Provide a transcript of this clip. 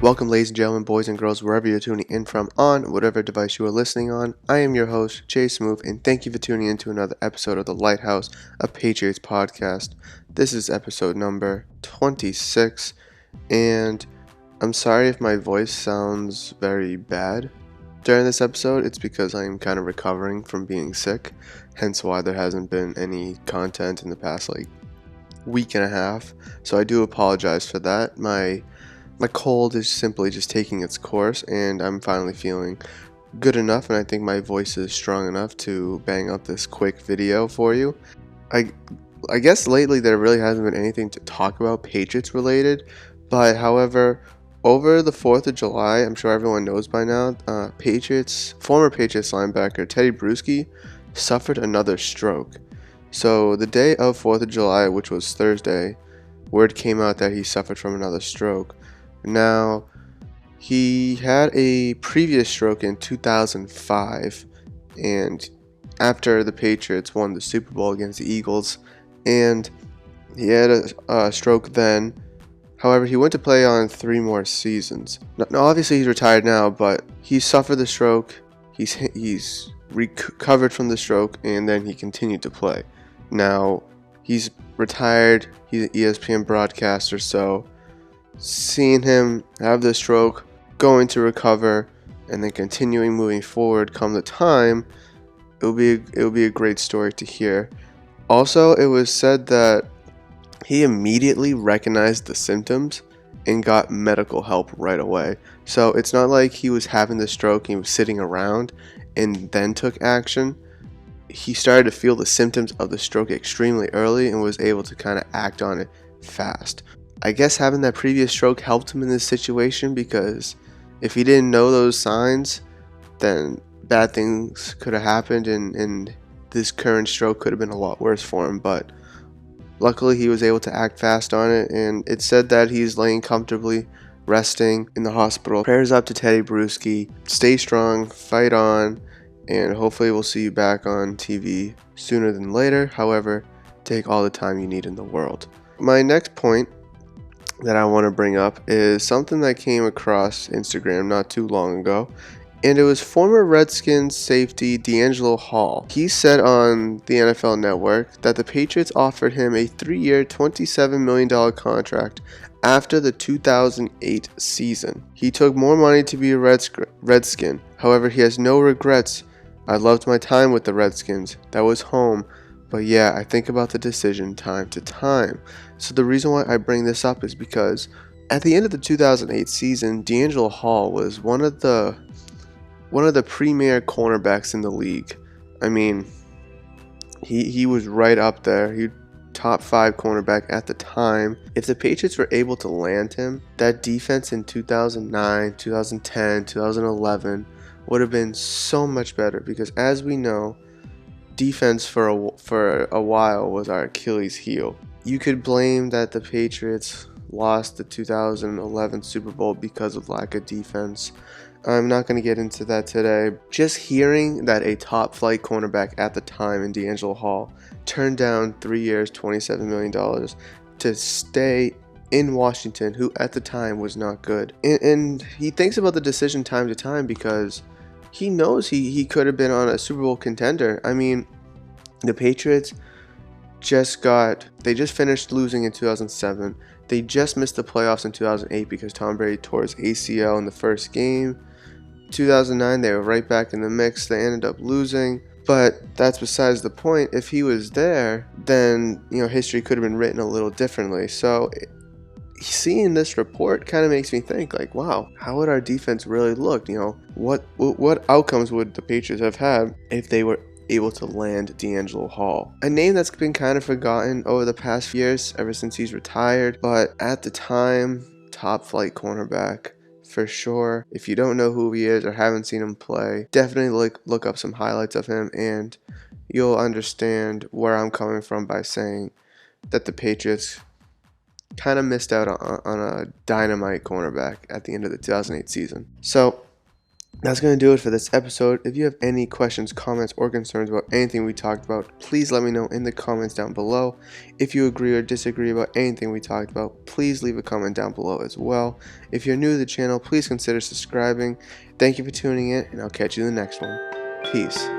Welcome, ladies and gentlemen, boys and girls, wherever you're tuning in from on whatever device you are listening on. I am your host, Smoove, and thank you for tuning in to another episode of the Lighthouse, a Patriots podcast. This is episode number 26, and I'm sorry if my voice sounds very bad during this episode. It's because I am kind of recovering from being sick, hence why there hasn't been any content in the past week and a half. So I do apologize for that. My cold is simply just taking its course, and I'm finally feeling good enough, and I think my voice is strong enough to bang out this quick video for you. I guess lately there really hasn't been anything to talk about Patriots related, but however, over the 4th of July, I'm sure everyone knows by now, former Patriots linebacker Tedy Bruschi suffered another stroke. So the day of 4th of July, which was Thursday, word came out that he suffered from another stroke. Now, he had a previous stroke in 2005, and after the Patriots won the Super Bowl against the Eagles, and he had a stroke then. However, he went to play on 3 more seasons. Now, obviously he's retired now, but he suffered the stroke, he's recovered from the stroke, and then he continued to play. Now, he's retired, he's an ESPN broadcaster, so seeing him have the stroke, going to recover, and then continuing moving forward come the time, it will be a great story to hear. Also, it was said that he immediately recognized the symptoms and got medical help right away. So it's not like he was having the stroke and he was sitting around and then took action. He started to feel the symptoms of the stroke extremely early and was able to kind of act on it fast. I guess having that previous stroke helped him in this situation, because if he didn't know those signs, then bad things could have happened, and this current stroke could have been a lot worse for him. But luckily he was able to act fast on it, and it's said that he's laying comfortably, resting in the hospital. Prayers up to Tedy Bruschi. Stay strong, fight on, and hopefully we'll see you back on TV sooner than later. However, take all the time you need in the world. My next point that I want to bring up is something that came across Instagram not too long ago, and it was former Redskins safety D'Angelo Hall. He said on the NFL Network that the Patriots offered him a 3-year, $27 million contract after the 2008 season. He took more money to be a Redskin. However, he has no regrets. I loved my time with the Redskins. That was home. But yeah, I think about the decision time to time. So the reason why I bring this up is because at the end of the 2008 season, D'Angelo Hall was one of the premier cornerbacks in the league. I mean, he was right up there. He top 5 cornerback at the time. If the Patriots were able to land him, that defense in 2009, 2010, 2011 would have been so much better, because as we know, defense for a while was our Achilles heel. You could blame that the Patriots lost the 2011 Super Bowl because of lack of defense. I'm not going to get into that today. Just hearing that a top flight cornerback at the time in D'Angelo Hall turned down 3 years, $27 million to stay in Washington, who at the time was not good. And he thinks about the decision time to time, because he knows he could have been on a Super Bowl contender. I mean, the Patriots just finished losing in 2007. They just missed the playoffs in 2008 because Tom Brady tore his ACL in the first game. 2009, they were right back in the mix. They ended up losing, but that's besides the point. If he was there, then history could have been written a little differently. So seeing this report kind of makes me think, wow, how would our defense really look? What outcomes would the Patriots have had if they were able to land D'Angelo Hall? A name that's been kind of forgotten over the past few years, ever since he's retired, but at the time, top flight cornerback for sure. If you don't know who he is or haven't seen him play, definitely look up some highlights of him, and you'll understand where I'm coming from by saying that the Patriots kind of missed out on a dynamite cornerback at the end of the 2008 season. So That's going to do it for this episode. If you have any questions, comments, or concerns about anything we talked about, please let me know in the comments down below. If you agree or disagree about anything we talked about, please leave a comment down below as well. If you're new to the channel, please consider subscribing. Thank you for tuning in, and I'll catch you in the next one. Peace.